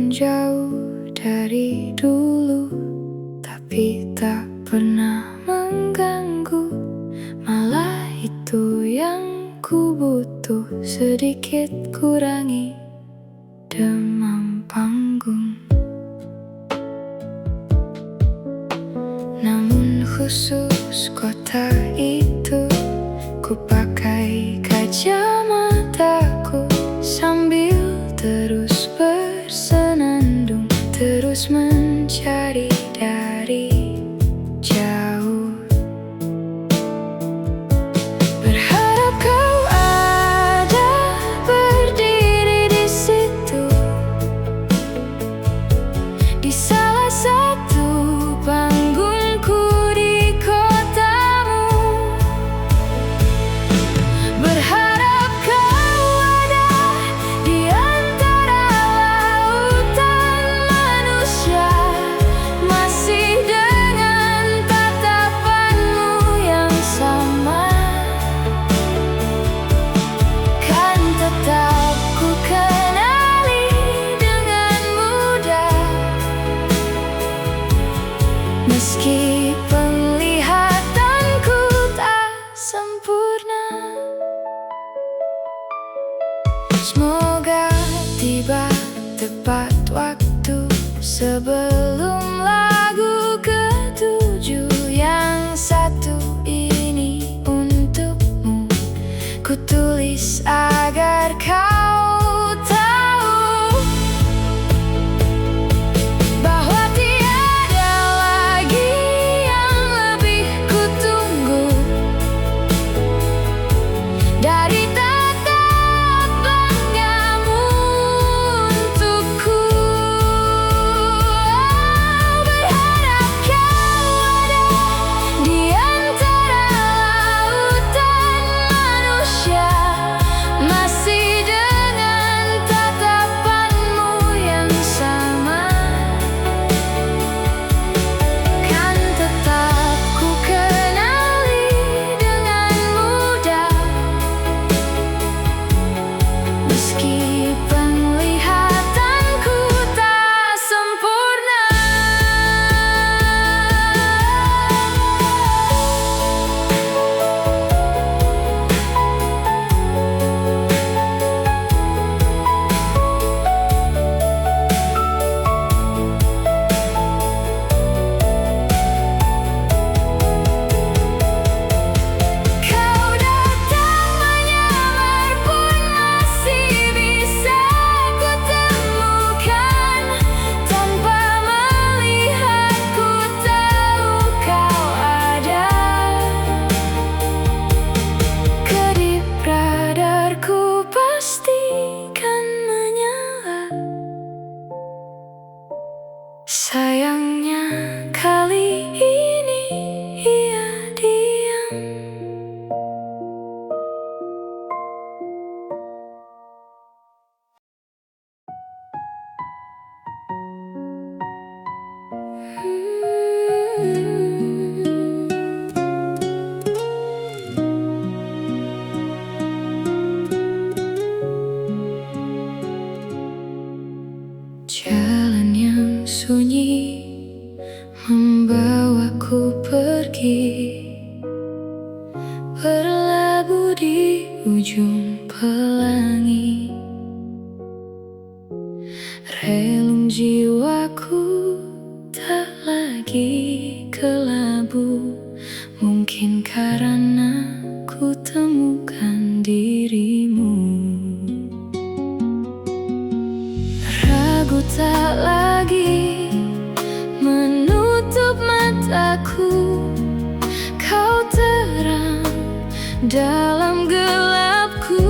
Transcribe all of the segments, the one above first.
Walaupun jauh dari dulu, tapi tak pernah mengganggu. Malah itu yang ku butuh, sedikit kurangi demam panggung. Namun khusus kota itu, ku pakai kacamataku sambil terus bersenandung, terus mencari dari jauh. Berharap kau ada berdiri di situ, di salah satu panggungku di kotamu. Berharap kau ada di antara lautan manusia, masih dengan tatapanmu yang sama. Kan tetap ku kenali dengan mudah, meski penglihatanku tak sempurna. Semoga tiba tepat waktu sebelum lagu ketujuh. Yang satu ini untukmu, ku tulis agar kau tahu bahwa tiada lagi yang lebih ku tunggu dari tatap banggamu untukku. Berharap kau ada di antara lautan manusia, masih dengan tatapanmu yang sama. Kan tetap ku kenali dengan mudah, meski penglihatanku tak sempurna. Kau datang menyamar pun masih bisa ku temukan. Tanpa melihat ku tahu kau ada. Kedip radarku pastikan menyala. Sayangnya kali ini ia diam. Jalan yang sunyi membawaku pergi, berlabuh di ujung pelangi. Relung jiwaku tak lagi kelabu, mungkin karena ku temukan dirimu. Ragu tak lagi menutup mataku, kau terang dalam gelapku.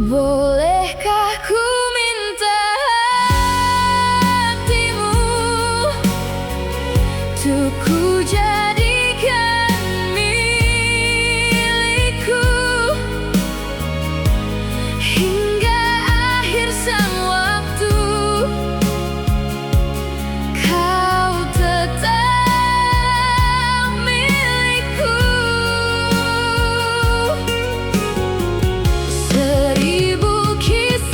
Bolehkah ku minta hatimu untuk ku jadikan milikku hingga akhir sang waktu. Kau tetap milikku. Seribu kisah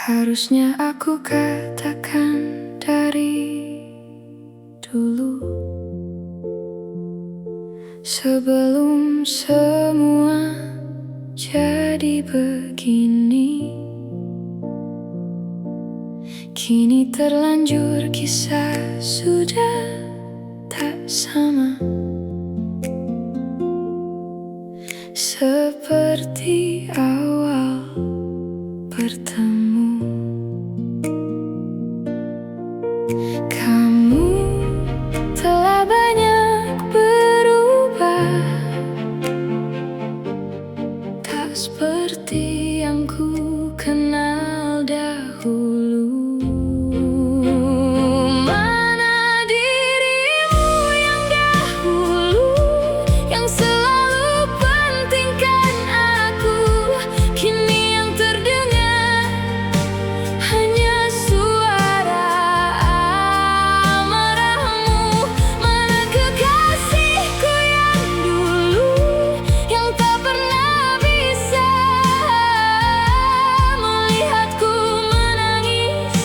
Harusnya aku katakan dari dulu, sebelum semua jadi begini. Kini terlanjur kisah sudah tak sama seperti awal bertemu. Kamu telah banyak berubah, tak seperti yang ku kenal dahulu. Mana dirimu yang dahulu, yang selalu pentingkan aku? Kini yang terdengar hanya suara amarahmu. Mana kekasihku yang dulu, yang tak pernah bisa melihatku menangis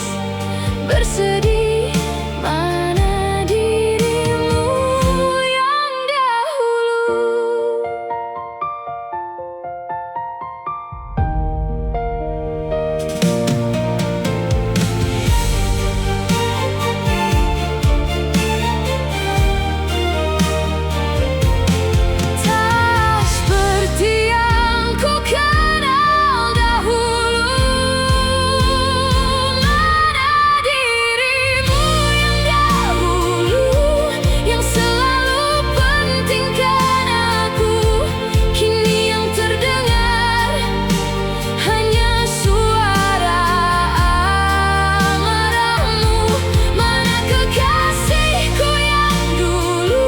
bersedih. Mana dirimu yang dahulu. Tak seperti yang ku kenal dahulu. Mana dirimu yang dahulu, yang selalu pentingkan aku? Kini yang terdengar hanya suara amarahmu. Mana kekasihku yang dulu,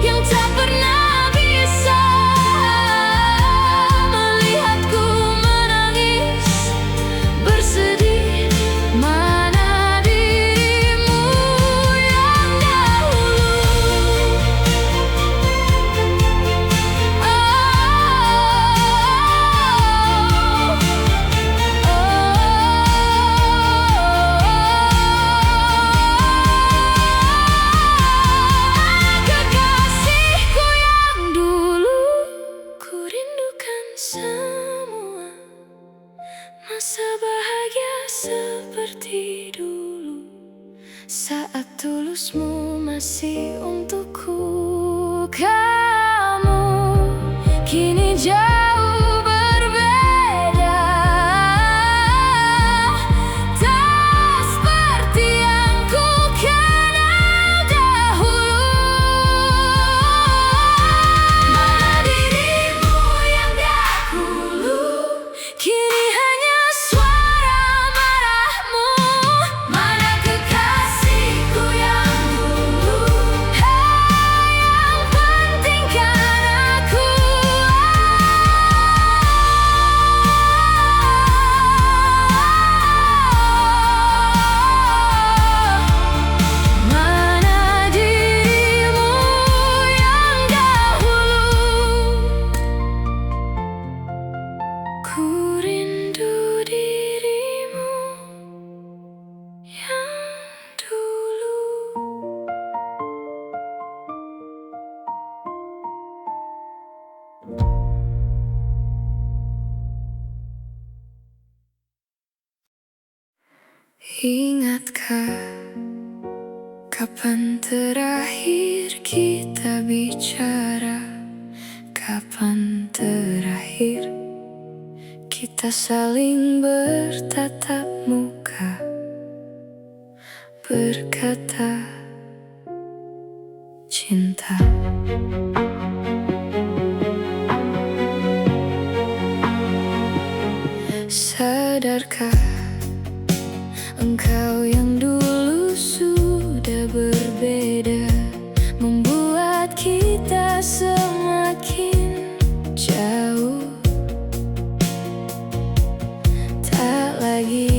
yang tak pernah bisa melihatku menangis bersedih. Mana dirimu yang dahulu. Kekasihku yang dulu, ku rindukan semua masa bahagia seperti dulu, saat tulusmu masih untukku. Kamu kini jauh berbeda, tak seperti yang ku kenal dahulu. Mana dirimu yang dahulu, kini hanya suara marahmu. Mana kekasihku yang dulu, yang pentingkan aku? Mana dirimu yang dahulu. Ku rindu dirimu yang dulu. Ingatkah kapan terakhir kita bicara? Kapan terakhir kita saling bertatap muka, berkata cinta? Sadarkah engkau yang dulu sudah berbeda, membuat kita semakin jauh, tak lagi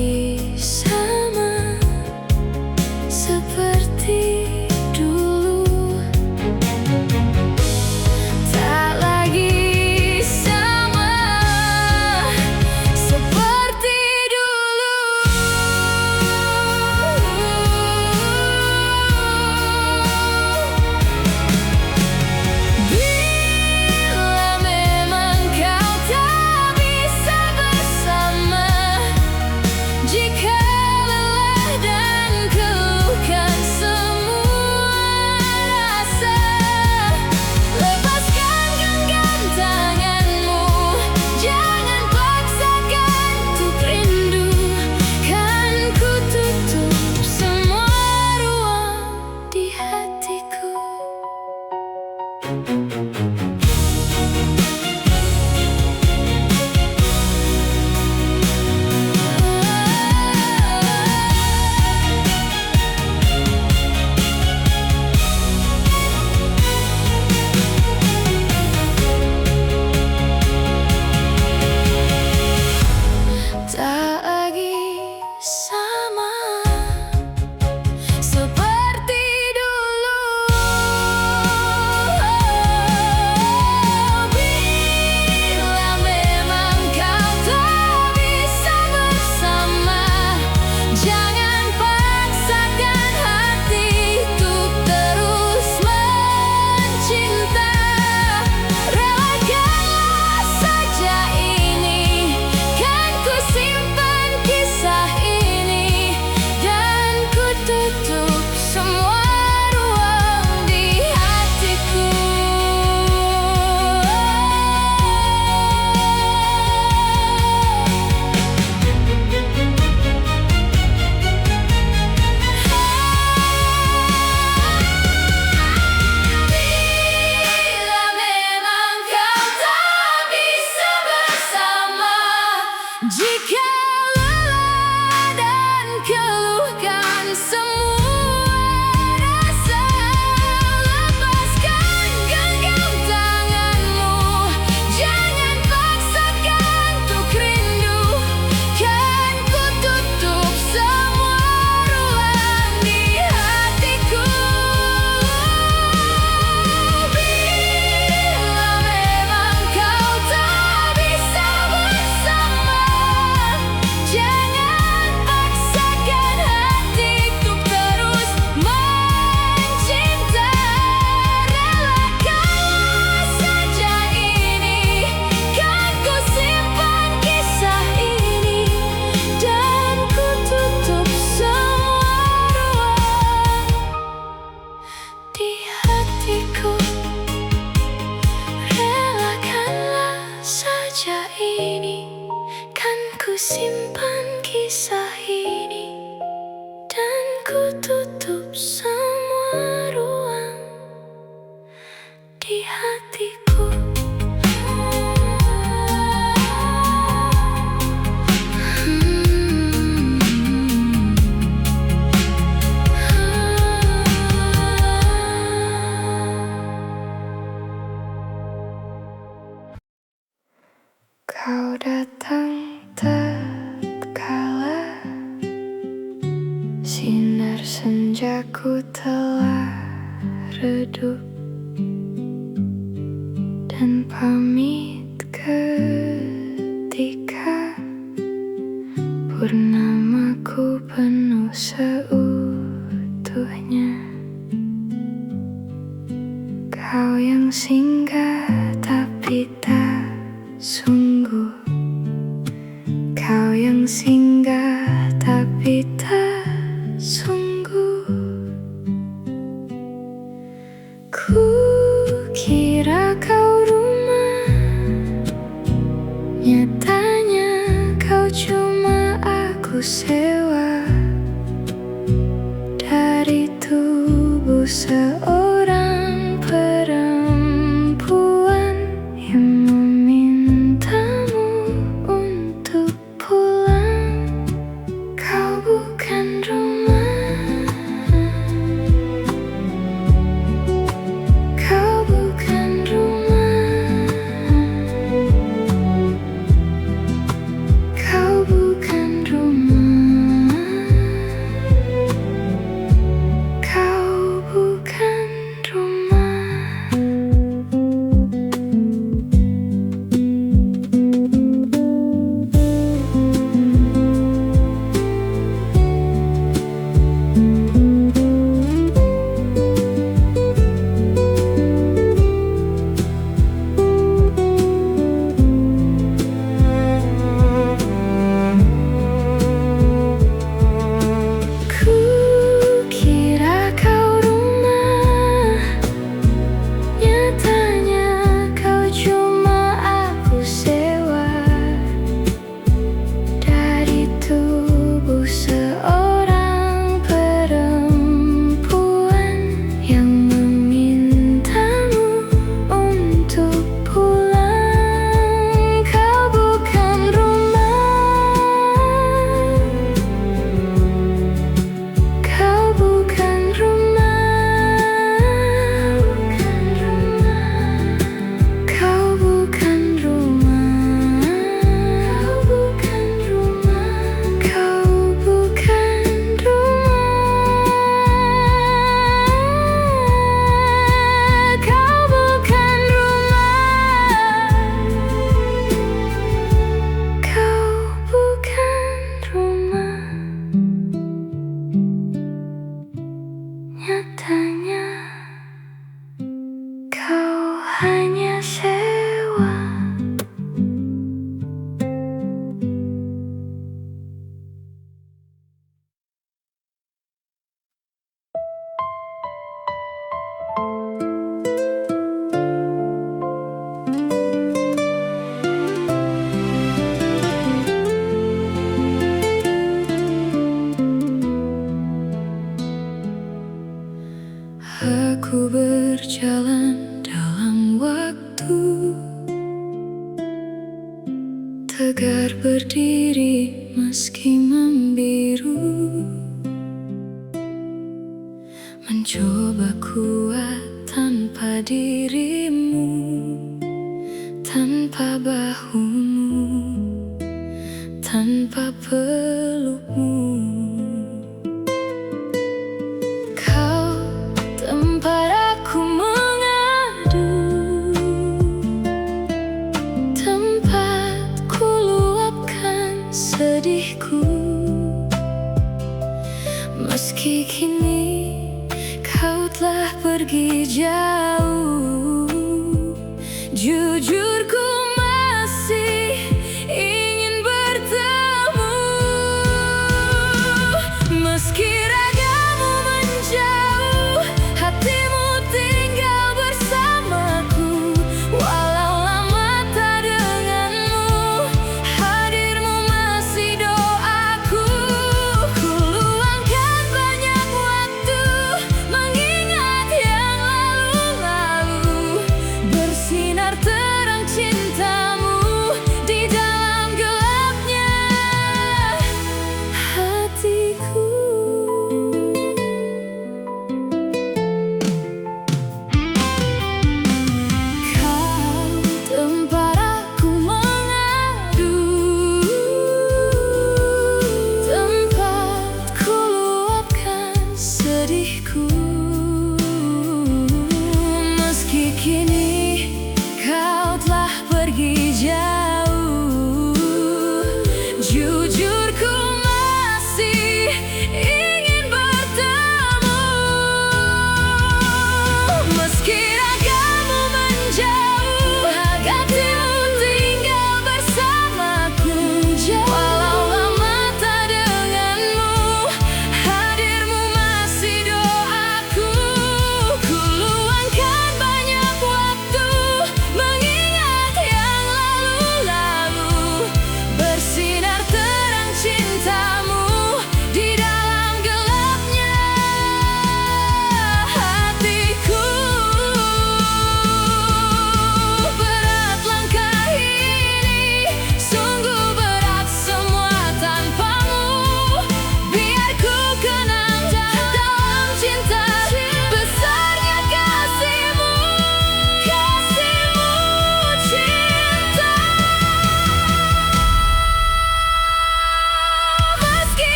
kaca ini kan ku simpan kisah ini, dan ku tutup semua ruang di hatiku. Kau datang tatkala sinar senjaku telah redup, dan pamit ketika purnamaku penuh seutuhnya. Kau yang singgah tapi tak sungguh, kau yang singgah tapi tak sungguh. Ku kira kau rumah, nyatanya kau cuma aku sewa dari tubuh seorang perempuan yang memintamu untuk pulang. Kau bukan rumah, kau bukan rumah, kau bukan rumah, kau bukan rumah. Ku kira kau rumah, nyatanya kau cuma aku sewa dari tubuh seorang perempuan yang memintamu untuk pulang. Kau bukan rumah, kau bukan rumah, kau bukan rumah, kau bukan rumah, kau bukan rumah, kau bukan rumah, kau bukan rumah. Nyatanya kau hanya sewa. Aku berjalan dalam waktu, tegar berdiri meski membiru, mencoba kuat tanpa dirimu, tanpa bahumu, tanpa pelukmu. Kau tempat aku mengadu, tempat ku luapkan sedihku. Meski kini kau telah pergi jauh, jujur ku masih ingin bertemu. Meski ragamu menjauh, hatimu tinggal bersamaku. Walau lama tak denganmu,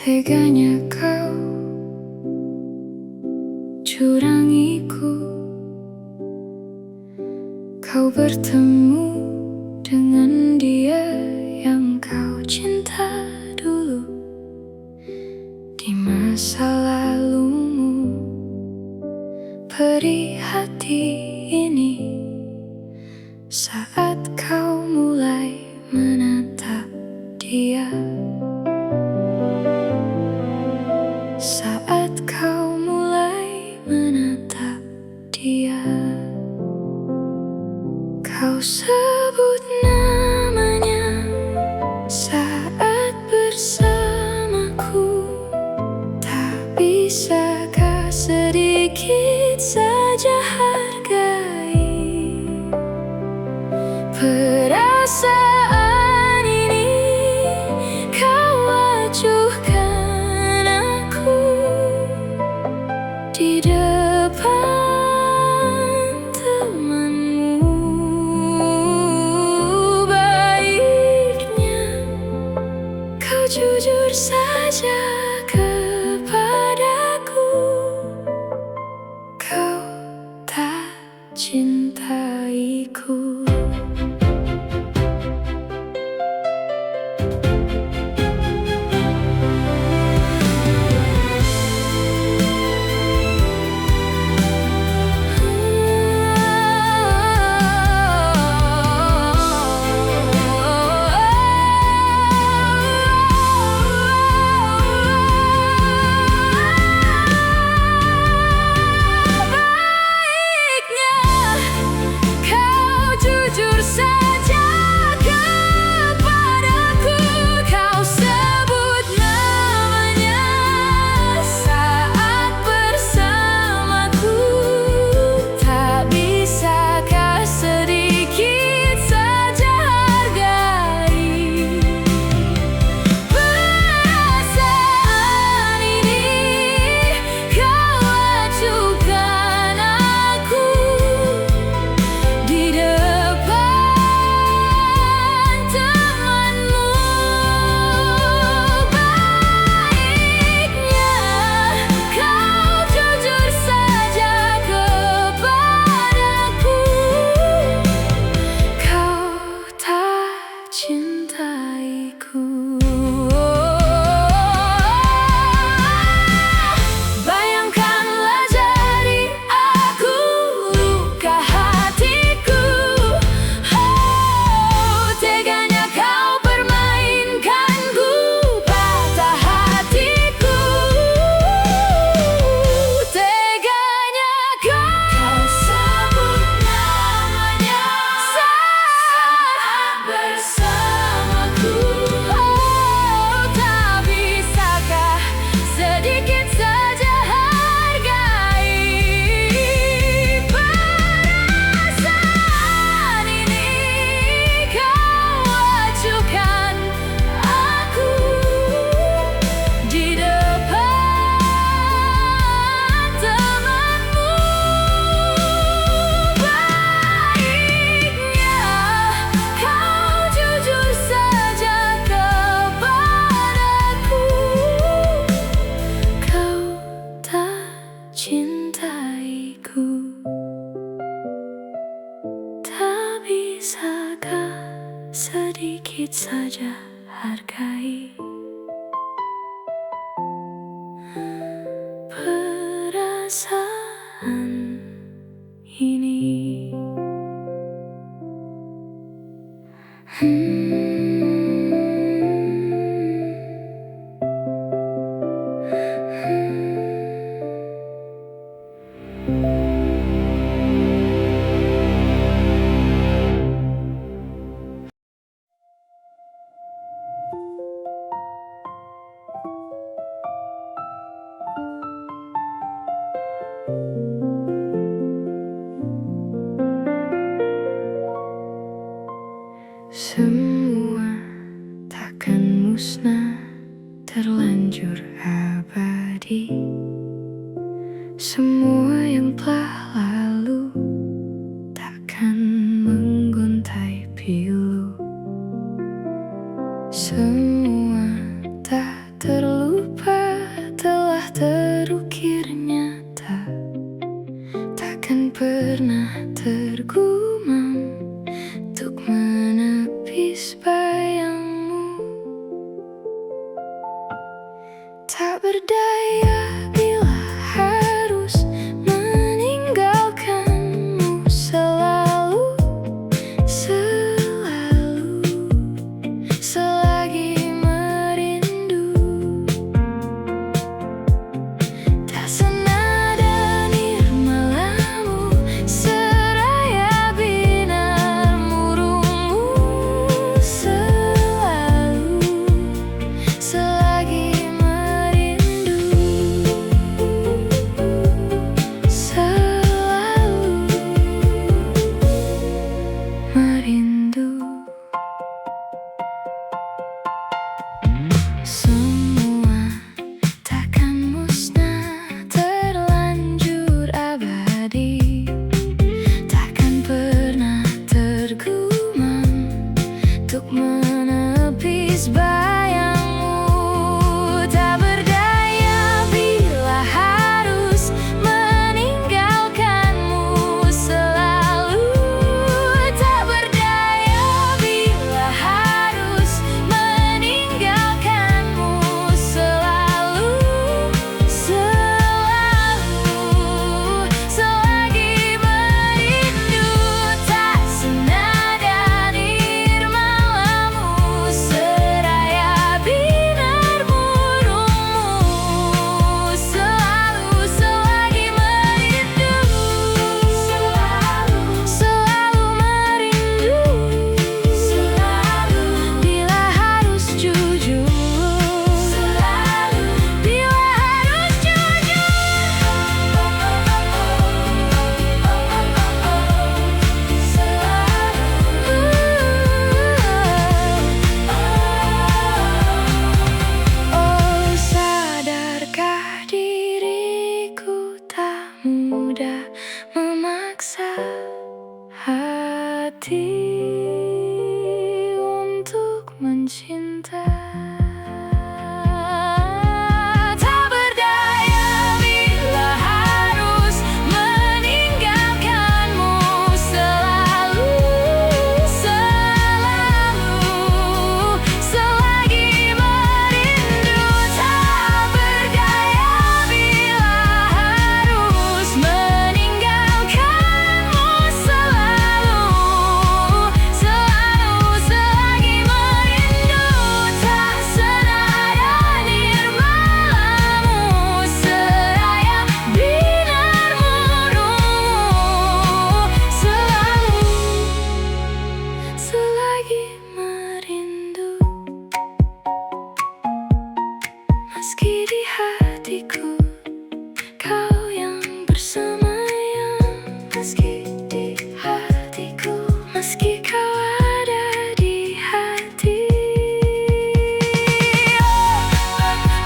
Teganya kau curangiku. Kau bertemu dengan dia yang kau cinta dulu. Di masa lalumu, perih hati ini saat kau mulai menatap dia. Saat kau mulai menatap dia, kau sebut namanya saat bersamaku. Tak bisakah sedikit saja hargai perasaan ini kau acuhkan aku di depan temanmu. Baiknya kau jujur saja kepadaku. Kau tak cintaiku. Jujur saja kepadaku. Kau sebut namanya saat bersamaku. Tak bisakah sedikit saja hargai perasaan ini kau acuhkan aku di cintaiku. Bayangkanlah jadi aku, luka hatiku. Oh, teganya kau permainkanku, patah hatiku. Teganya kau sebut namanya saat bersamaku. Oh, tak bisakah sedikit saja hargai perasaan ini kau acuhkan aku di depan temanmu. Baiknya kau jujur saja kepadaku. Kau tak cintaiku. Tak bisakah sedikit saja hargai perasaan ini. Semua takkan musnah, terlanjur abadi. Semua yang telah lalu takkan mengguntai pilu. Semua tak terlupa Tak berdaya bila harus meninggalkanmu selalu, selalu, selagi merindu. Tak senada nirmalamu, seraya binar murungmu, selalu, selagi semua takkan musnah, terlanjur abadi. Takkan pernah tergumam untuk menepis bayangmu. Tak berdaya bila harus meninggalkanmu selalu. Tak berdaya bila harus meninggalkanmu selalu, selalu, selagi merindu. Tak senada nirmalamu, seraya binar murungmu, selalu, selagi merindu. Selalu, selalu merindu. Selalu, bila harus jujur. Selalu, bila harus jujur. Oh, sadarkah diriku tak mudah memaksa hati untuk mencinta. Tak berdaya bila harus meninggalkanmu selalu, selalu, selagi merindu. Tak berdaya bila harus meninggalkanmu selalu, selalu, selagi merindu. Tak senada nirmalamu, seraya binar murungmu, selalu, selagi merindu. Meski di hatiku kau yang bersemayam, meski di hatiku, meski kau ada di hati.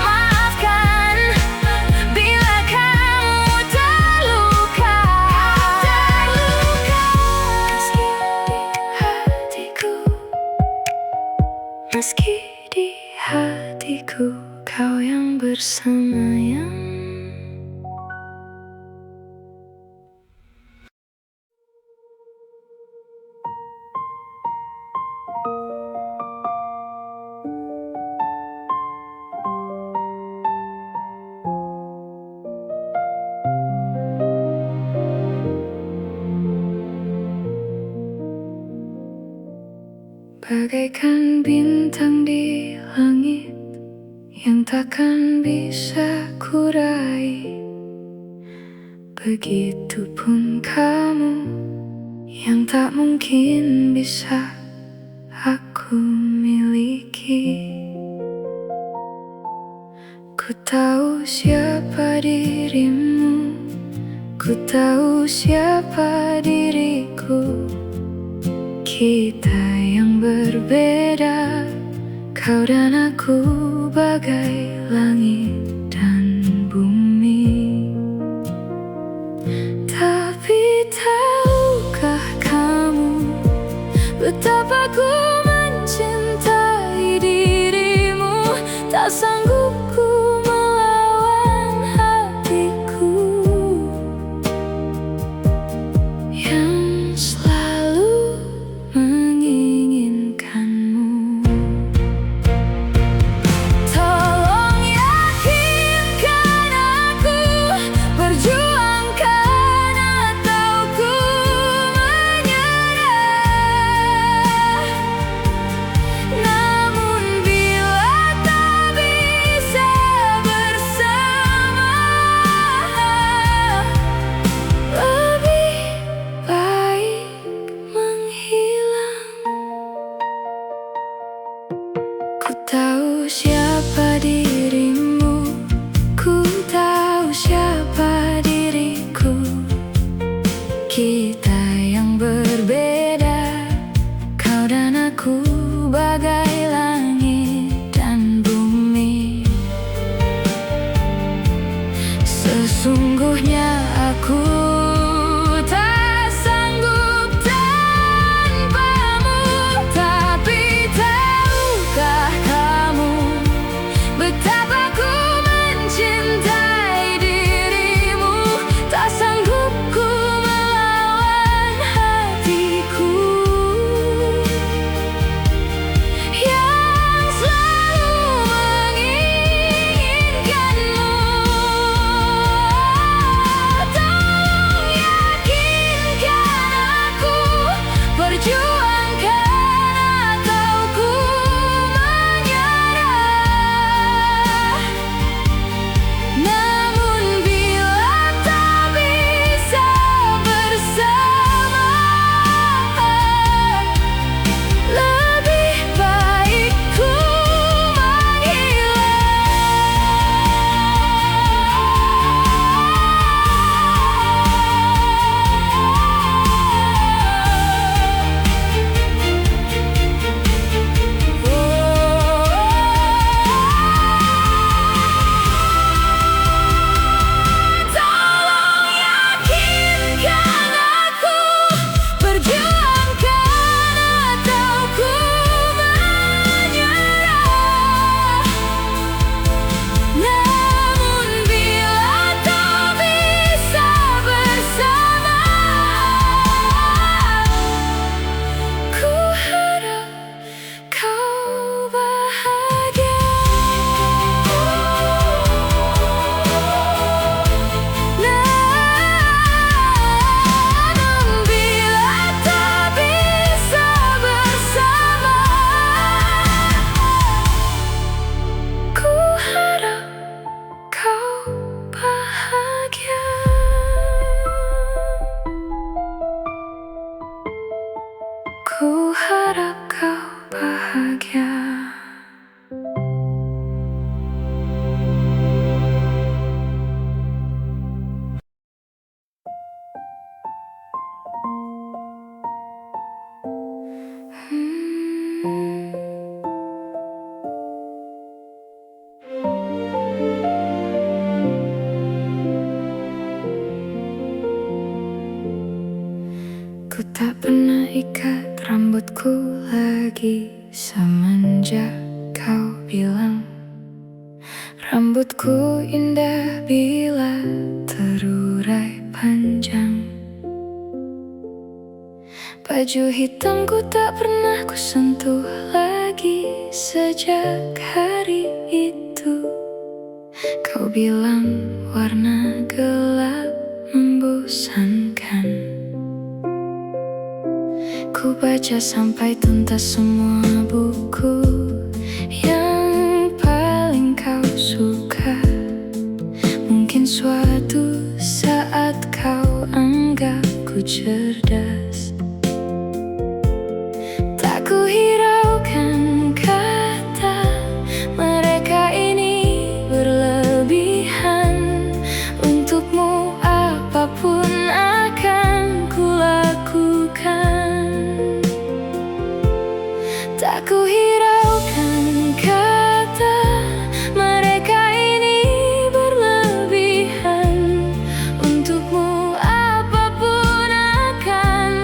Maafkan bila kamu terluka, meski di hatiku, meski di hatiku kau yang bersemayam. Bagaikan bintang di langit yang takkan bisa kurai, begitupun kamu yang tak mungkin bisa aku miliki. Ku tahu siapa dirimu, ku tahu siapa diriku. Kita yang berbeda, kau dan aku bagai langit dan bumi. Tapi tahukah kamu betapa ku mencintai dirimu? Tak sanggup ku melawan hatiku yang selalu menginginkanmu. Tolong yakinkan Sesungguhnya aku tak sanggup tanpamu. Tapi tahukah kamu betapa ku mencintai dirimu? Tak sanggup ku melawan hatiku yang selalu menginginkanmu. Tolong yakinkan aku, perjuangkan atau ku menyerah. Namun bila tak bisa bersama, lebih baik ku Tolong yakinkan aku, perjuangkan atau ku menyerah. Namun bila tak bisa bersama, ku harap kau bahagia. Namun bila tak bisa bersama, ku harap kau bahagia. Ku harap kau bahagia. Ku tak pernah ikat rambutku lagi semenjak kau bilang rambutku indah bila terurai panjang. Baju hitamku tak pernah ku sentuh lagi sejak hari itu. Kau bilang warna gelap membosankan. Ku baca sampai tuntas semua buku yang paling kau suka. Mungkin suatu saat kau anggap ku cerdas. Tak ku hiraukan kata mereka ini berlebihan. Untukmu apapun akan ku lakukan. Tak ku hiraukan kata mereka ini berlebihan. Untukmu apapun akan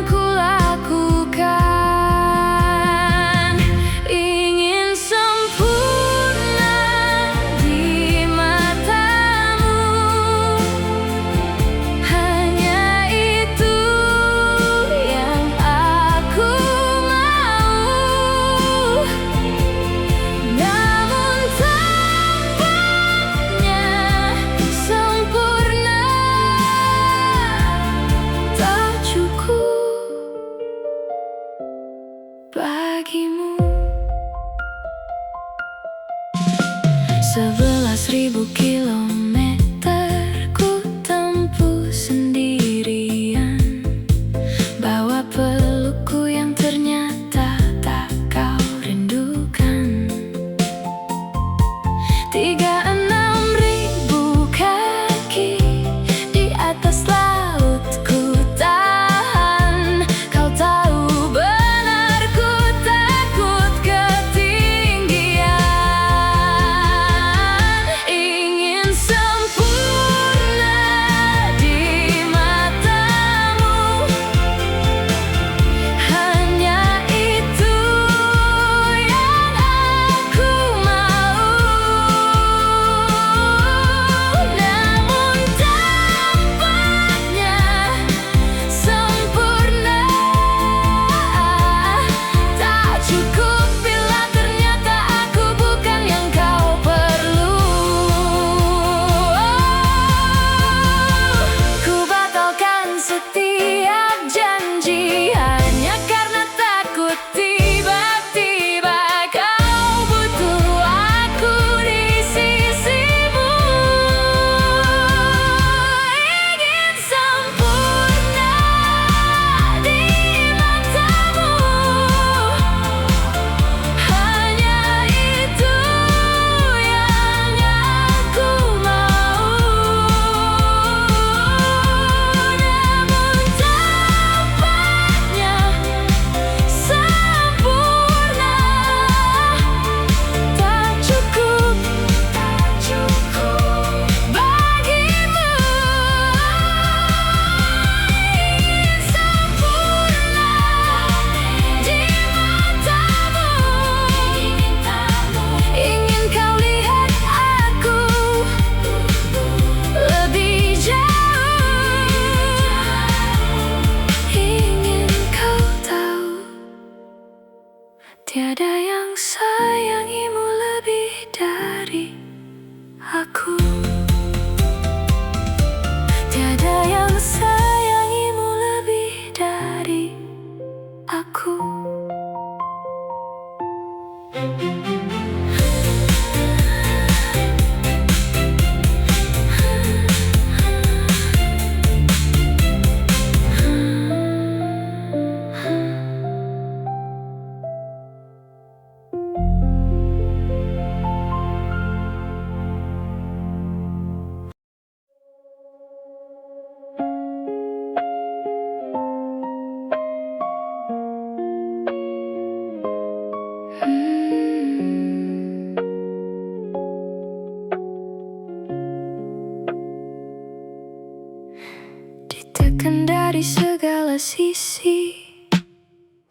dari segala sisi.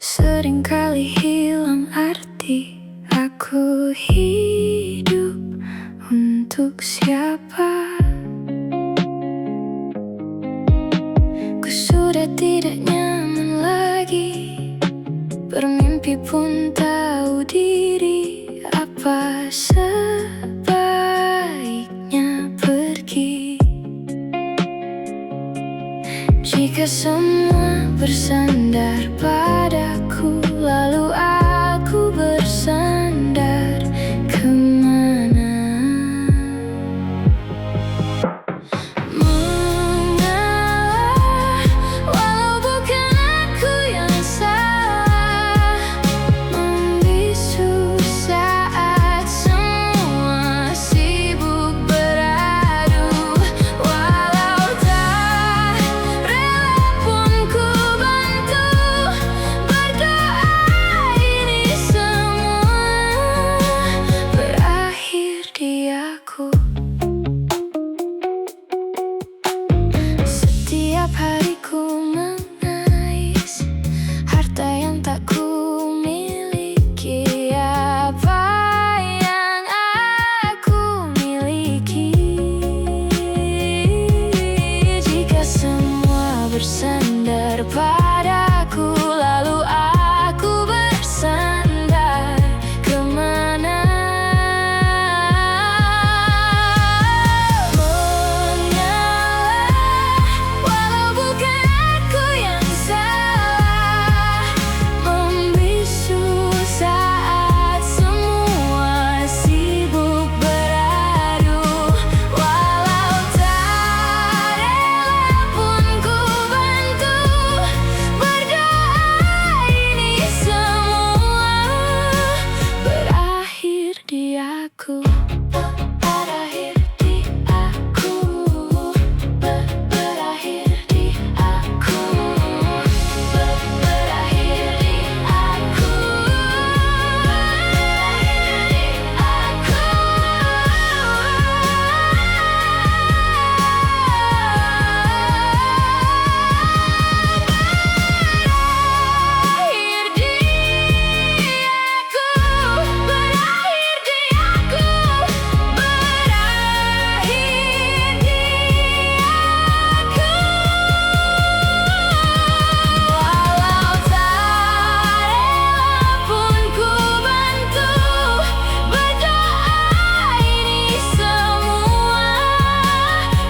Seringkali hilang arti. Aku hidup untuk siapa? Ku sudah tidak nyaman lagi. Bermimpi pun tahu diri. Apa sebaiknya pergi? Jika semua bersandar padaku, lalu aku bersandar kemana? Mengalah, walau bukan aku yang salah. Membisu saat semua sibuk beradu. Walau tak rela pun ku bantu. Berdoa ini semua berakhir di aku. Setiap hari ku mengais harta yang tak ku miliki. Apa yang aku miliki? Jika semua bersandar padaku, lalu aku bersandar kemana? Mengalah, walau bukan aku yang salah. Membisu saat semua sibuk beradu. Walau tak rela pun ku bantu. Berdoa ini semua berakhir di aku. Berakhir di aku. Berakhir di aku. Berakhir di aku. Berakhir di aku. Berakhir di aku. Berakhir di aku. Walau tak rela pun ku bantu. Berdoa ini semua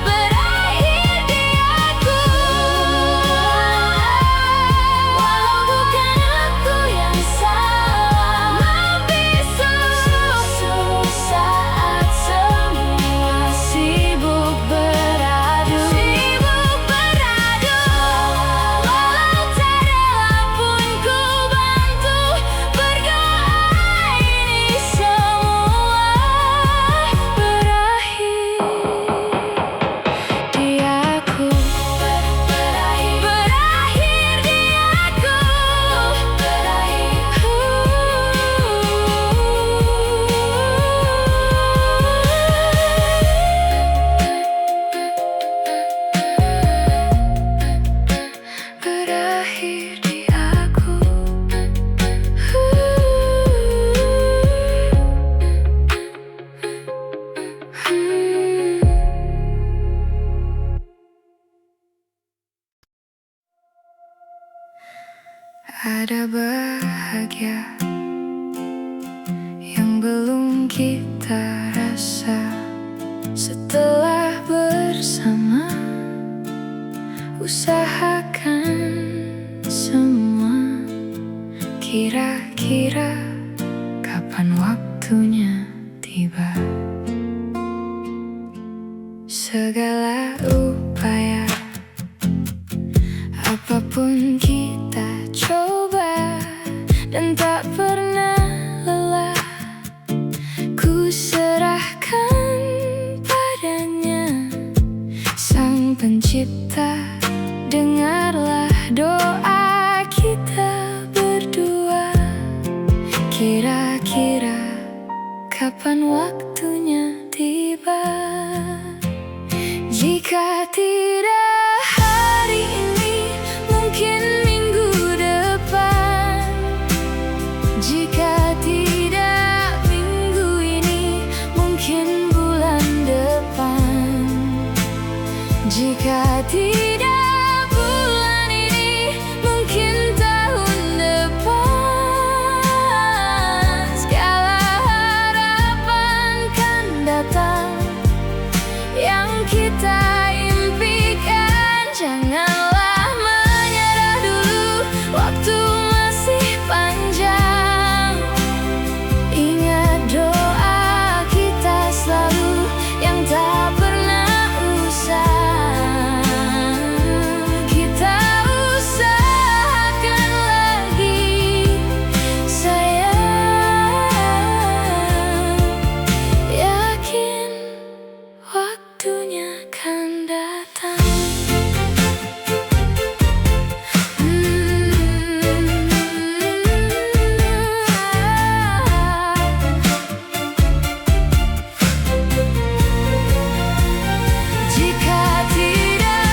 berakhir di aku. Walau bukan aku yang salah. Membisu saat semua sibuk beradu. Walau tak rela pun ku bantu. Berdoa ini semua berakhir di aku. Berakhir di aku. Berakhir di aku. Ada bahagia yang belum kita rasa setelah bersama. Usahakan semua. Kira-kira kapan waktunya tiba? Segala upaya, apapun kita coba, dan tak pernah lelah. Ku serahkan padanya, Sang Pencipta. Dengarlah doa kita berdua. Kira-kira kapan waktunya tiba? Jika tidak hari ini, Jika tidak bulan ini, mungkin tahun depan segala harapan kan datang yang kita impikan. Janganlah menyerah dulu, waktu masih panjang. Ingat doa kita selalu yang tak pernah usang. Kita usahakan lagi, sayang. Yakin waktunya kan datang. Jika tidak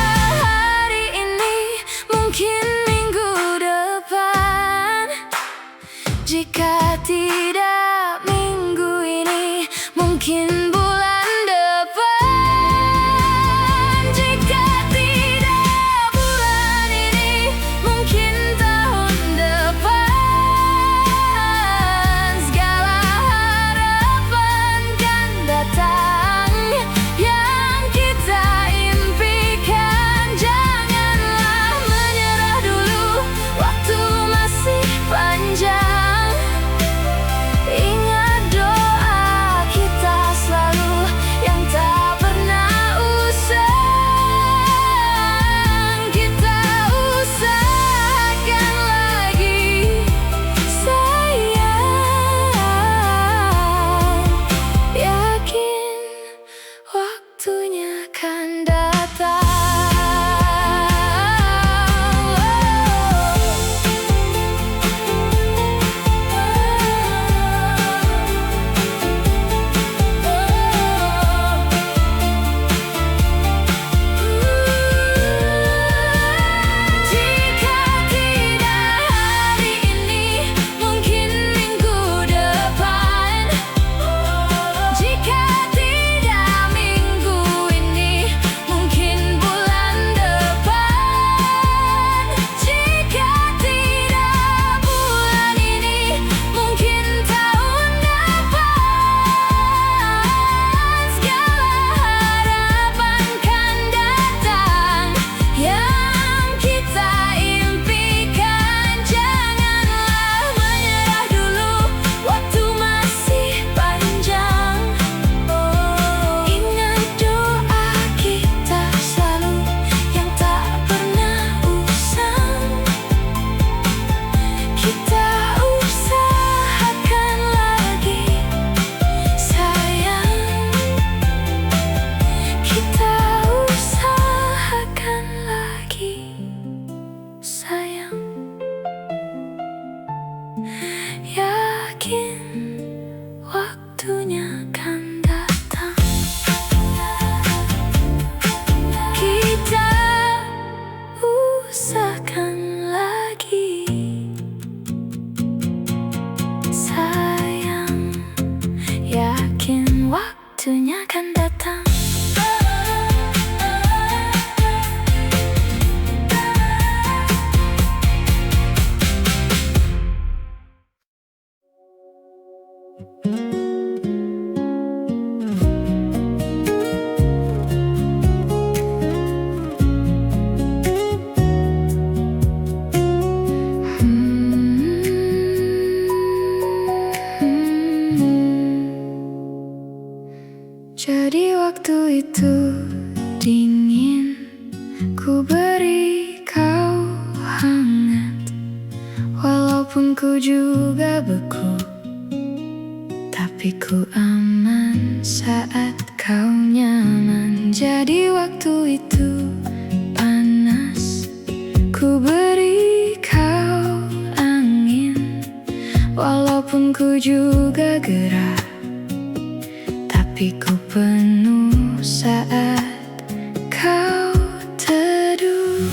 hari ini, mungkin minggu depan. Jika tidak minggu ini, mungkin bulan depan. Jika tidak bulan ini, mungkin tahun depan. Segala harapan kan datang yang kita impikan. Janganlah menyerah dulu, waktu masih panjang. Ingat doa kita selalu yang tak pernah usang. Kita usahakan lagi, sayang. Yakin waktunya kan datang. Jika tidak hari ini, mungkin minggu depan. Jika tidak minggu ini, mungkin bulan depan. Jika tidak bulan ini, mungkin tahun depan. Segala harapan kan datang yang kita impikan. Janganlah menyerah dulu, waktu masih panjang. Ingat doa kita selalu yang tak pernah usang. Kita usahakan lagi, sayang. Kita usahakan lagi, sayang. Yakin waktunya kan datang. Kita usahakan lagi, sayang. Yakin waktunya kan datang. Jadi waktu itu dingin, ku beri kau hangat. Walaupun ku juga beku, tapi ku aman saat kau nyaman. Jadi waktu itu panas, ku beri kau angin. Walaupun ku juga gerah, tapi ku penuh saat kau teduh.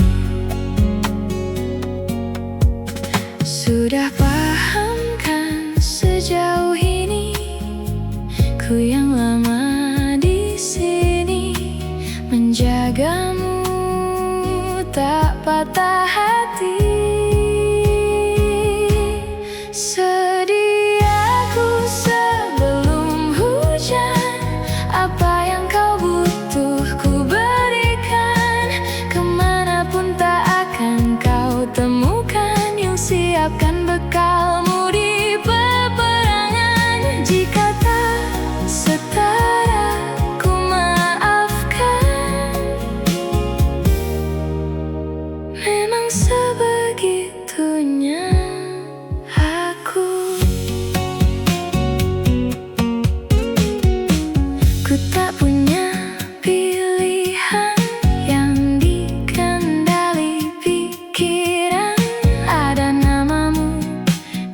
Sudah paham kan sejauh ini, ku yang lama di sini menjaga patah hati. Sediaku sebelum hujan, apa yang kau butuh ku berikan. Kemanapun tak akan kau temukan yang siapkan bekalmu di peperangan. Jika tak setara ku maafkan, memang sebegitunya aku. Ku tak punya pilihan yang dikendali pikiran. Ada namamu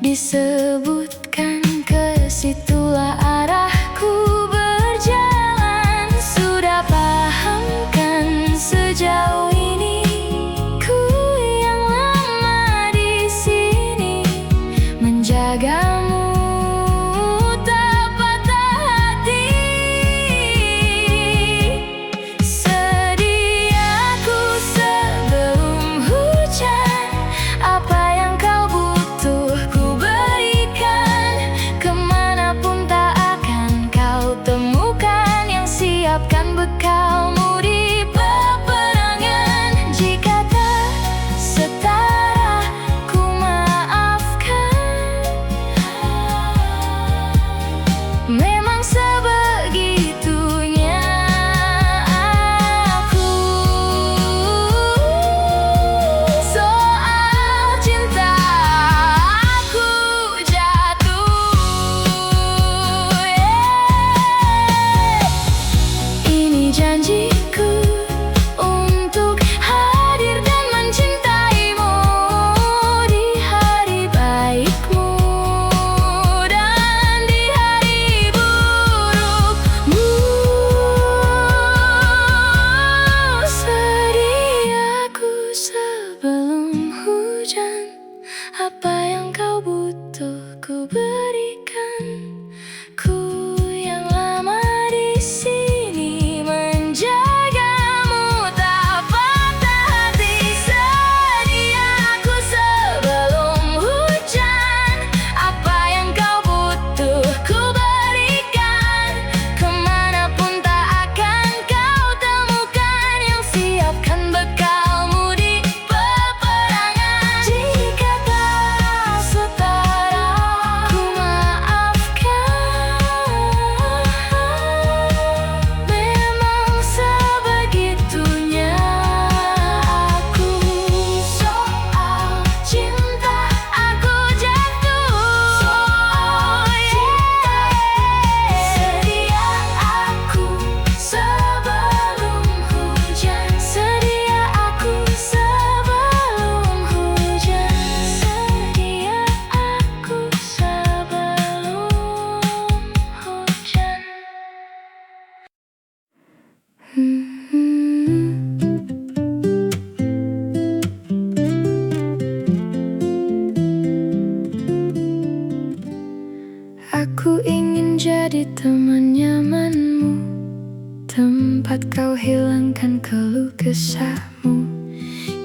disebutkan, ke situlah arahku berjalan. Sudah pahamkan sejauh ini, ku yang lama di sini menjagamu tak patah hati. Sediaku sebelum hujan, apa yang kau butuh ku berikan. Kemanapun tak akan kau temukan yang siapkan bekalmu di peperangan. Jika tak setara ku maafkan, memang sebegitunya aku. Soal cinta aku jatuh, Ini janjiku untuk hadir dan mencintaimu di hari baikmu dan di hari burukmu. Sediaku sebelum hujan, apa yang kau butuh ku berikan. Ku yang lama di sini menjagamu tak patah hati. Sediaku sebelum hujan, apa yang kau butuh ku berikan. Kemanapun tak akan kau temukan yang siapkan bekalmu di peperangan. Jika tak setara ku maafkan, memang sebegitunya aku. Soal cinta aku jatuh, sedia aku sebelum hujan. Sedia aku sebelum hujan. Sedia aku sebelum hujan. Aku ingin jadi teman nyamanmu, tempat kau hilangkan keluh kesahmu.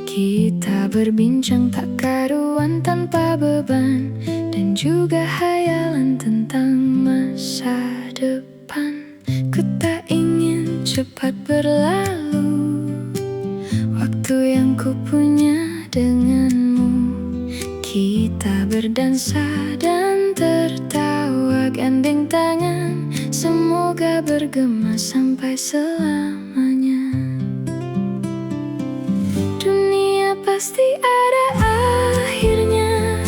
Kita berbincang tak karuan tanpa beban, dan juga hayalan tentang masa depan. Ku tak ingin cepat berlalu waktu yang ku punya denganmu. Kita berdansa dan tertawa gandeng tangan, semoga bergema sampai selamanya. Dunia pasti ada akhirnya,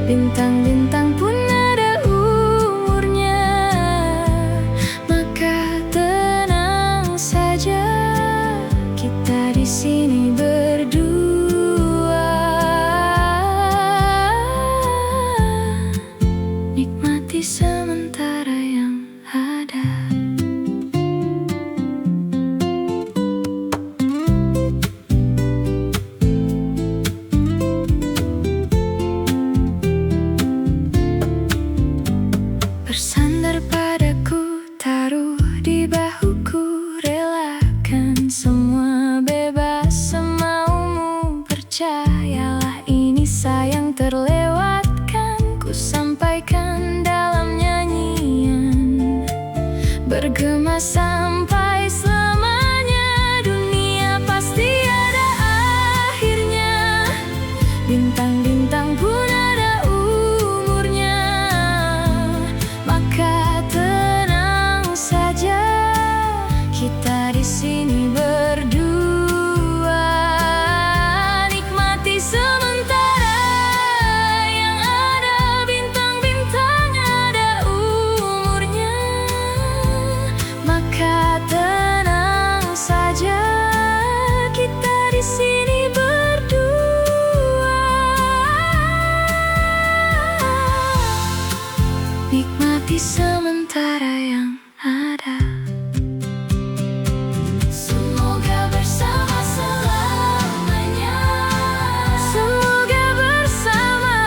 bintang-bintang pun ada umurnya. Maka tenang saja, kita di sini berdua. Nikmati sementara yang ada. Bersandar padaku, taruh di bahuku, relakan semua bebas semaumu. percayalah ini sayang terlewatkan. Ku sampaikan dalam nyanyian, bergema sampai selamanya. Dunia pasti ada akhirnya, bintang-bintang pun ada umurnya. Maka tenang saja, kita di sini berdua, nikmati sementara yang ada. Bintang-bintang ada umurnya. Maka tenang saja, kita di sini berdua, nikmati sementara yang ada. Semoga bersama selamanya. Semoga bersama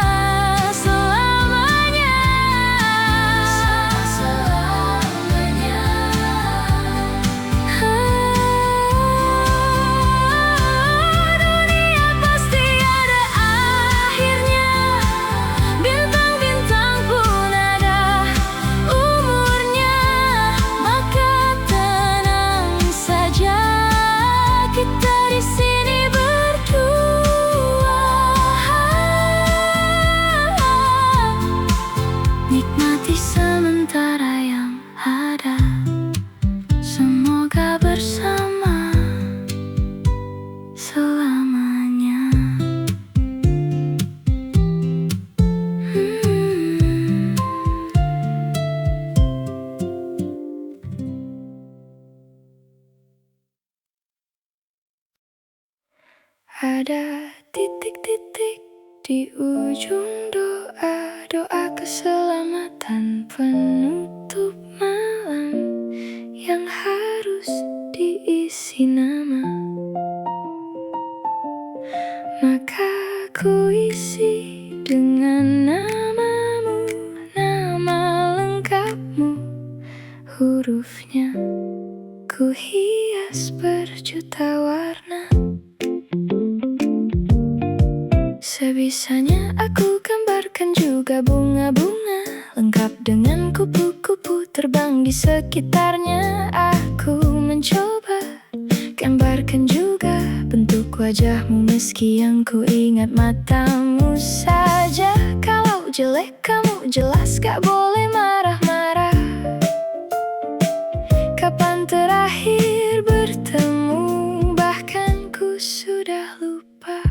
selamanya. Selamanya. Dunia pasti ada akhirnya, bintang-bintang pun ada umurnya. Maka tenang saja, kita di sini berdua, nikmati sementara yang ada. Semoga bersama selamanya. Ada titik-titik di ujung doa, doa keselamatan penutup malam yang harus diisi nama. Maka ku isi dengan namamu, nama lengkapmu, hurufnya ku hias berjuta warna. Sebisanya aku gambarkan juga bunga-bunga, lengkap dengan kupu-kupu terbang di sekitarnya. Aku mencoba gambarkan juga bentuk wajahmu, meski yang ku ingat matamu saja. Kalau jelek kamu jelas gak boleh marah-marah. Kapan terakhir bertemu, bahkan ku sudah lupa.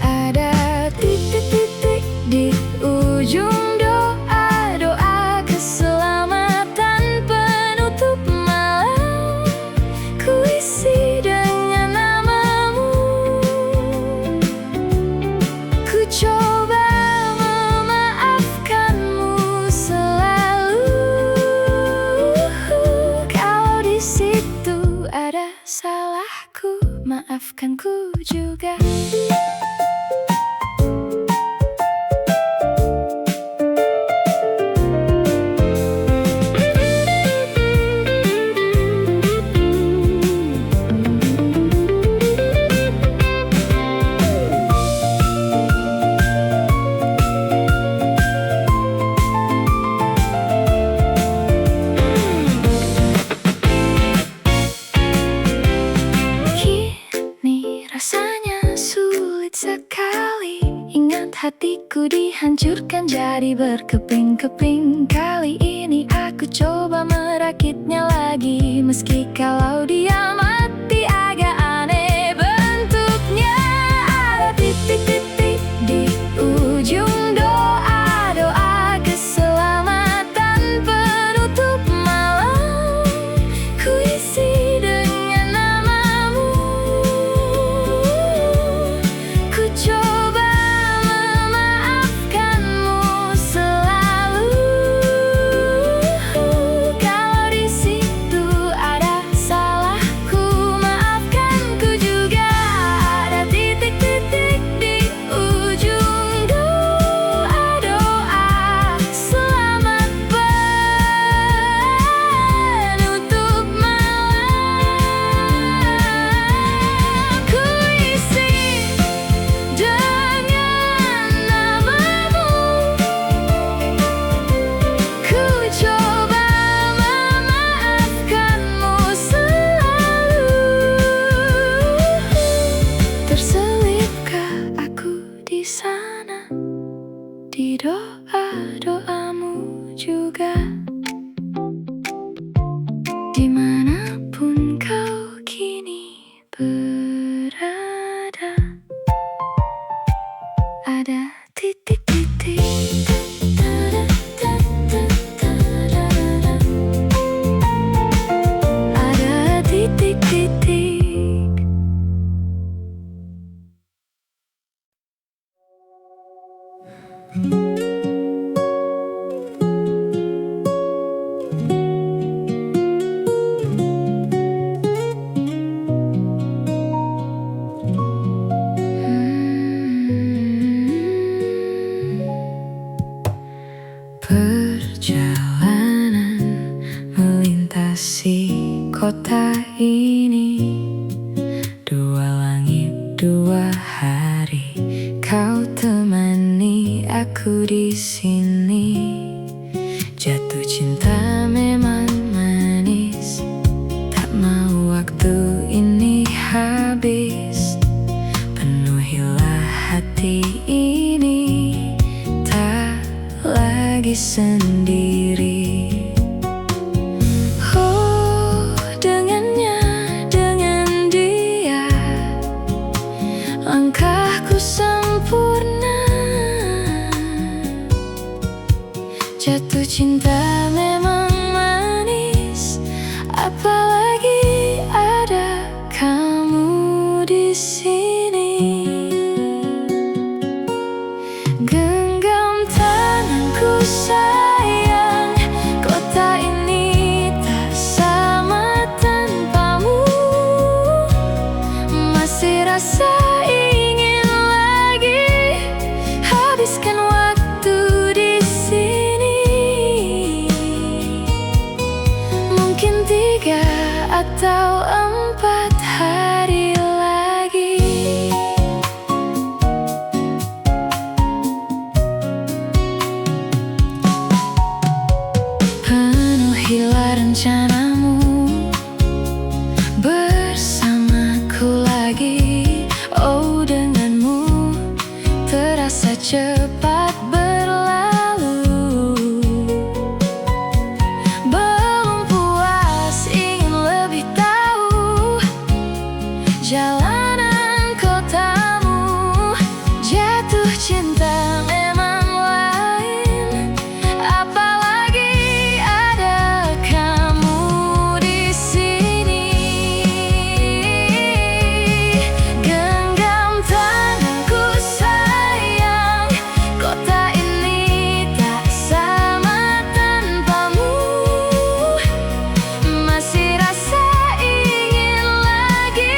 Ada titik-titik di ujung doa, doa keselamatan penutup malam. Ku isi dengan namamu. Ku coba memaafkanmu selalu. Kalau di situ ada salahku, maafkanku juga. Rasanya sulit sekali, ingat hatiku dihancurkan jadi berkeping-keping. Kali ini aku coba merakitnya lagi, meski kalau dia mati agak aneh bentuknya. Ada titik-titik di ujung doa, doa keselamatan penutup malam. Ku isi dengan namamu. Ku coba memaafkanmu selalu. Kalau di situ ada salahku, dimanapun kau kini berada, ada titik-titik, ada titik-titik. Perjalanan melintasi kota ini, dua langit, dua hari, kau temani aku di sini. Jatuh cinta memang manis, tak mau waktu ini habis. Penuhilah hati ini, tak lagi sendiri. Oh, dengannya, dengan dia, langkahku sempurna. Jatuh cinta memang manis, apalagi ada kamu di sini. Genggam tanganku sayang, kota ini tak sama tanpamu. Masih rasa ingin lagi habiskan waktu di sini. Mungkin 3 atau 4 hari lagi. Penuhilah rencanamu bersamaku lagi. Oh, denganmu terasa cepat berlalu. Belum puas, ingin lebih tahu jalanan kotamu. Jatuh cinta memang lain, apalagi ada kamu di sini. Genggam tanganku sayang, kota ini tak sama tanpamu. Masih rasa ingin lagi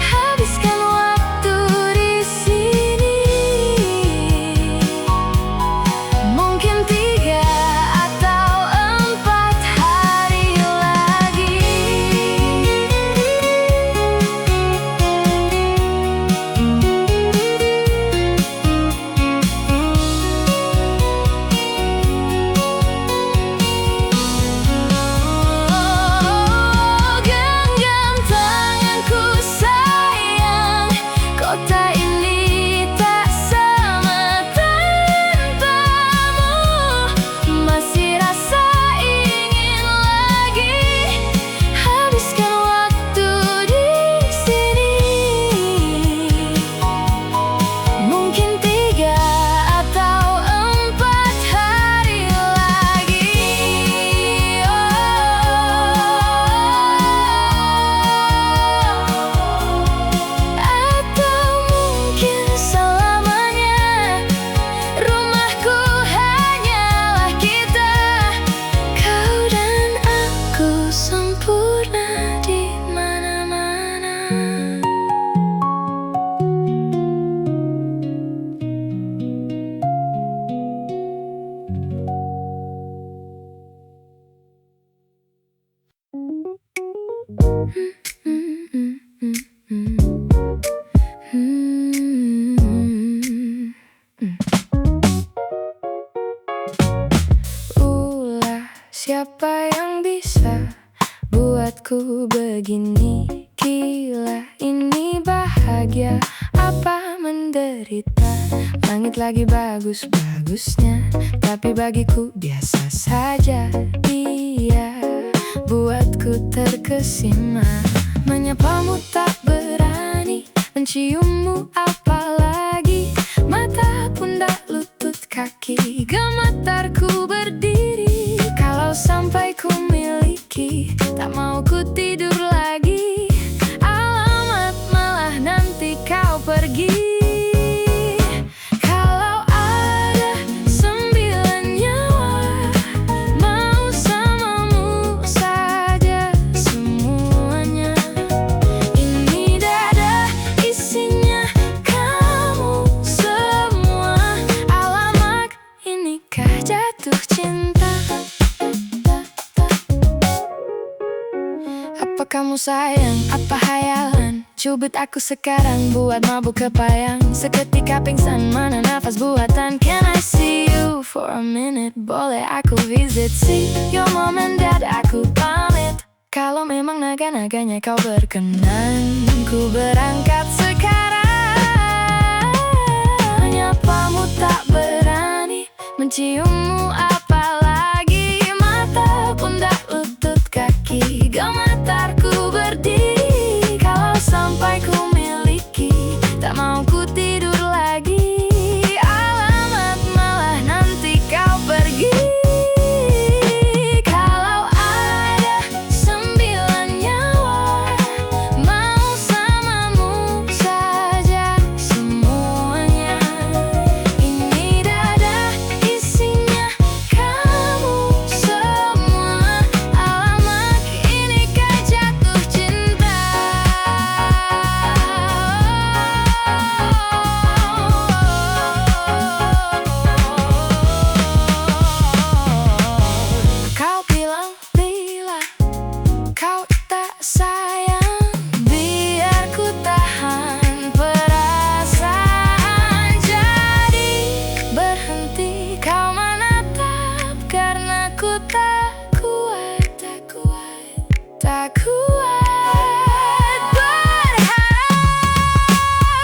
habiskan waktu di sini. Mungkin 3 atau 4 hari lagi. Genggam tanganku sayang, kota ini tak sama tanpamu. Masih rasa ingin lagi habiskan waktu di sini. Mungkin 3 atau 4 hari lagi. Atau mungkin selamanya. Rumahku hanyalah kita, kau dan aku sempurna di mana-mana. Ulah, siapa yang bisa buatku begini? Gila, ini bahagia apa menderita? Langit lagi bagus-bagusnya, tapi bagiku biasa saja. Dia buat perutku terkesima. Menyapamu tak berani, menciummu apalagi. Mata, pundak, lutut, kaki, gemetarku berdiri. Kalau sampai ku miliki, tak mau ku tidur lagi. Alamat malah nanti kau pergi. Kalau ada 9 nyawa, mau samamu saja semuanya. Ini dada isinya kamu semua. Alamak, inikah jatuh cinta? Apa kamu sayang, apa hayalan? Cubit aku sekarang buat mabuk kepayang. Seketika pingsan, mana nafas buatan. Can I see you for a minute? Boleh aku visit, see your mom and dad, aku pamit. Kalau memang naga-naganya kau berkenan, ku berangkat sekarang. Menyapamu tak berani, menciummu apalagi. Mata, pundak, lutut, kaki, gemetarku berdiri. Kalau sampai ku miliki, tak mau ku tidur lagi. Alamat malah nanti kau pergi. Kalau ada 9 nyawa, mau samamu saja semuanya. Ini dada isinya kamu semua. Alamak, inikah jatuh cinta? Kau bilang bila kau tak sayang, biar ku tahan perasaan. Jadi berhenti kau menatap, karena ku tak kuat, tak kuat, tak kuat berharap.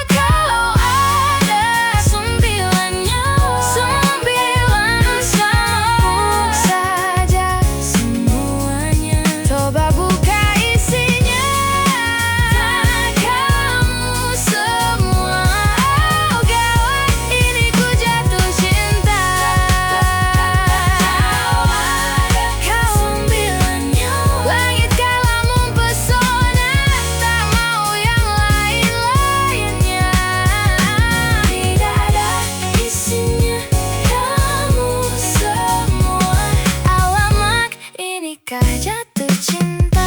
Kalau ada 9 nyawa, 9 samamu saja semuanya. Coba buka isinya, kamu semua. Oh gawat, ini ku jatuh cinta. Kau 9 nyawa, langit kalah mempesona, tak mau yang lain-lainnya. Di dada isinya kamu semua. Alamak, inikah jatuh cinta?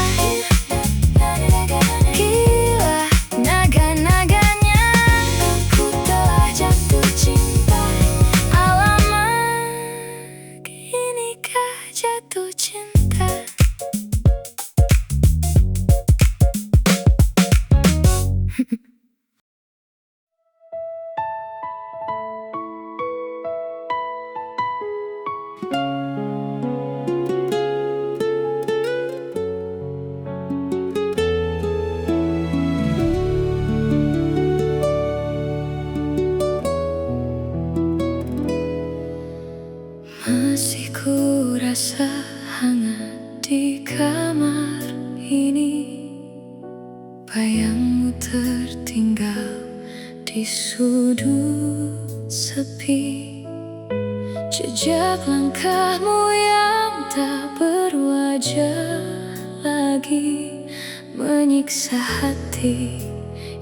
Gila naga-naganya, ku telah jatuh cinta. Alamak, inikah jatuh cinta? Masih ku rasa hangat di kamar ini. Bayangmu tertinggal di sudut sepi. Jejak langkahmu yang tak berwajah lagi, menyiksa hati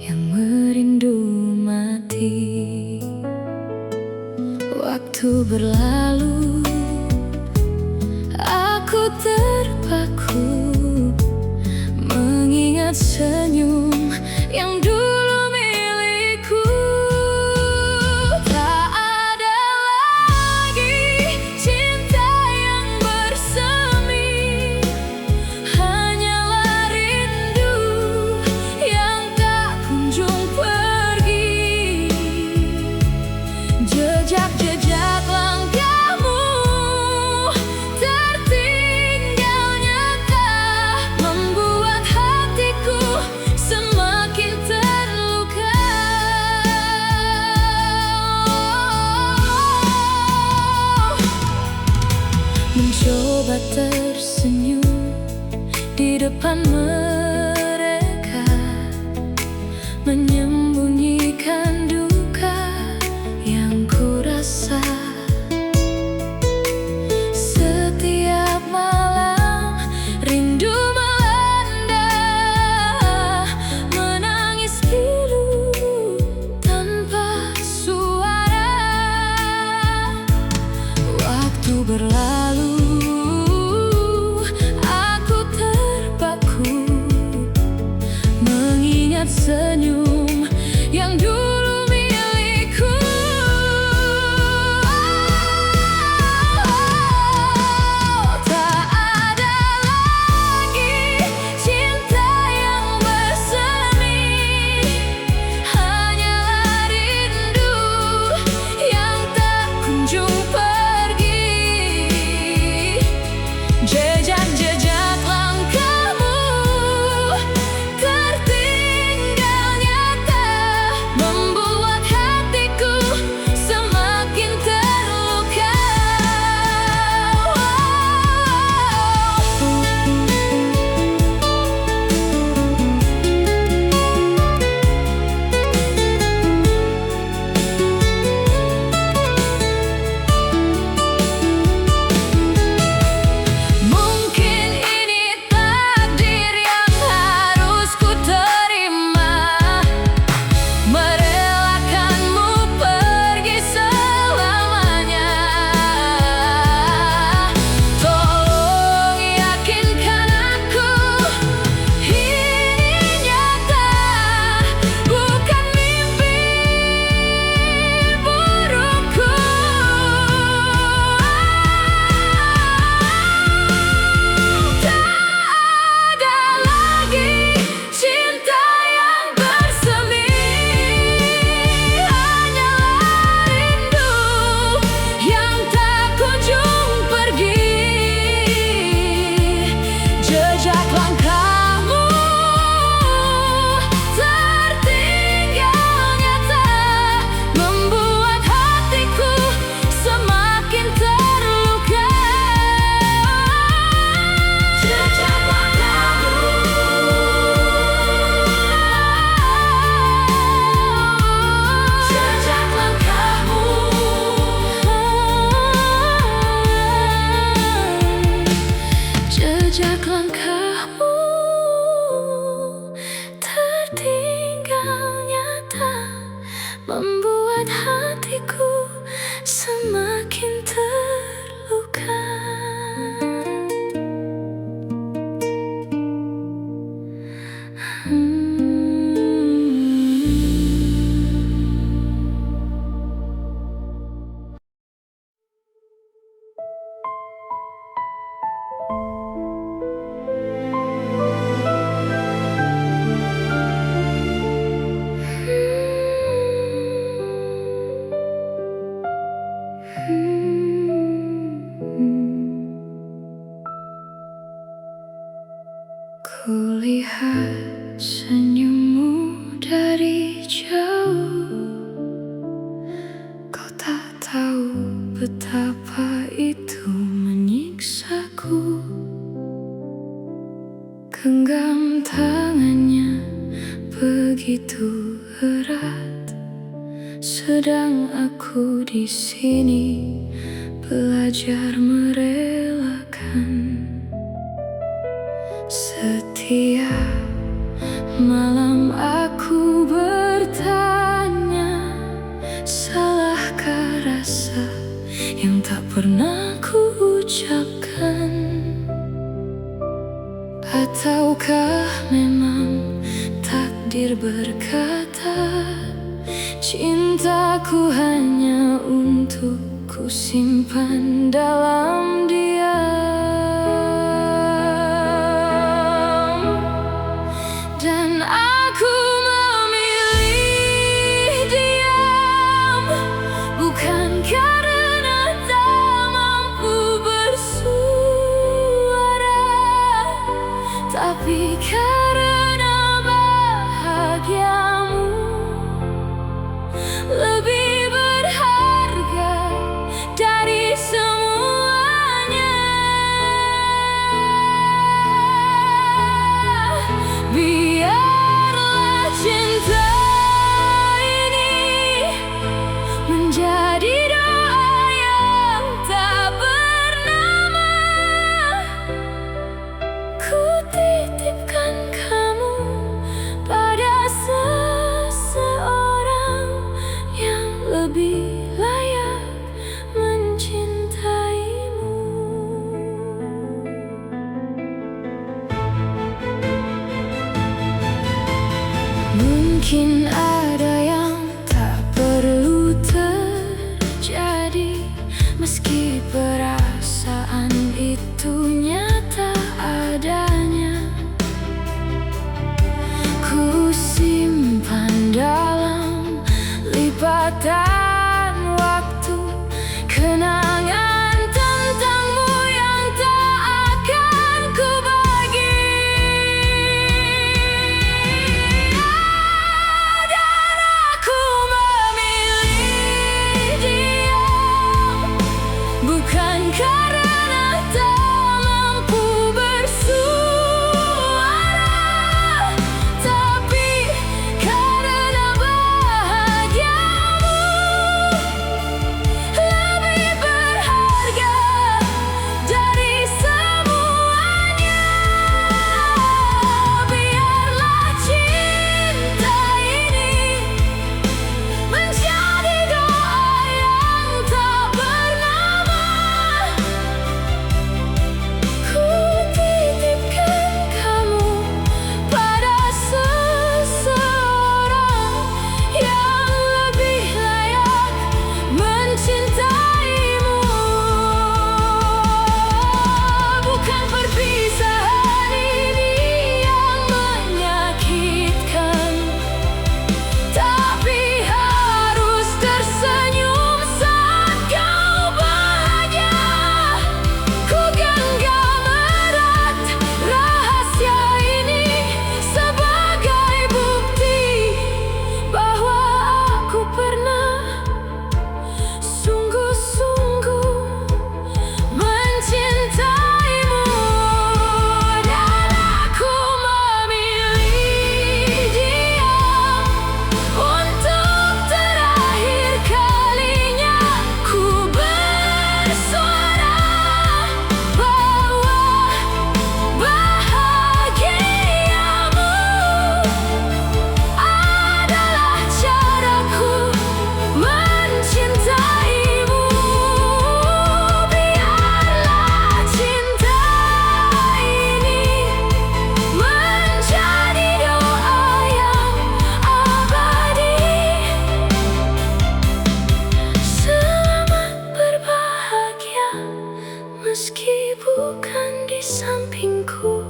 yang merindu mati. Waktu berlalu, aku terpaku mengingat senyum yang dulu milikku. Tak ada lagi cinta yang bersemi, hanyalah rindu yang tak kunjung pergi. Jejak-jejak langkahmu tertinggalnya tak di depan mereka, menyembunyikan duka yang ku rasa. Setiap malam rindu melanda, menangis pilu tanpa suara. Waktu berlalu, senyum yang dulu milikku. Tak ada lagi cinta yang bersemi, hanyalah rindu yang tak kunjung pergi. Jejak-jejak langkahmu jejak langkahmu tertinggal nyata, membuat hatiku semakin terluka. Kulihat senyummu dari jauh, kau tak tahu betapa itu menyiksaku. Genggam tangannya begitu erat, sedang aku di sini belajar merelakan. Setiap malam aku bertanya, salahkah rasa yang tak pernah ku ucapkan? Ataukah memang takdir berkata, cintaku hanya untuk ku simpan dalam diam? Dan aku memilih diam, bukan karena tak mampu bersuara, tapi karena bahagiamu lebih berharga dari semuanya. Mungkin ada yang tak perlu terjadi, meski perasaan itu nyata adanya. Ku simpan dalam lipatan waktu kenangan tentangmu yang tak akan ku bagi. Dan aku memilih dia, bukan karena tak mampu bersuara, tapi karena bahagiamu lebih berharga dari semuanya. Biarlah cinta ini menjadi doa yang tak bernama. Ku titipkan kamu pada seseorang yang lebih layak mencintaimu. Bukan perpisahan ini yang menyakitkan, tapi harus tersenyum saat kau bahagia. Ku genggam erat rahasia ini sebagai bukti bahwa aku pernah sungguh-sungguh mencintaimu. Dan aku memilih dia untuk terakhir kalinya. Ku bersuara bahwa bahagiamu adalah caraku mencintaimu. Biarlah cinta ini menjadi doa yang abadi. Selamat berbahagia, meski bukan di sampingku.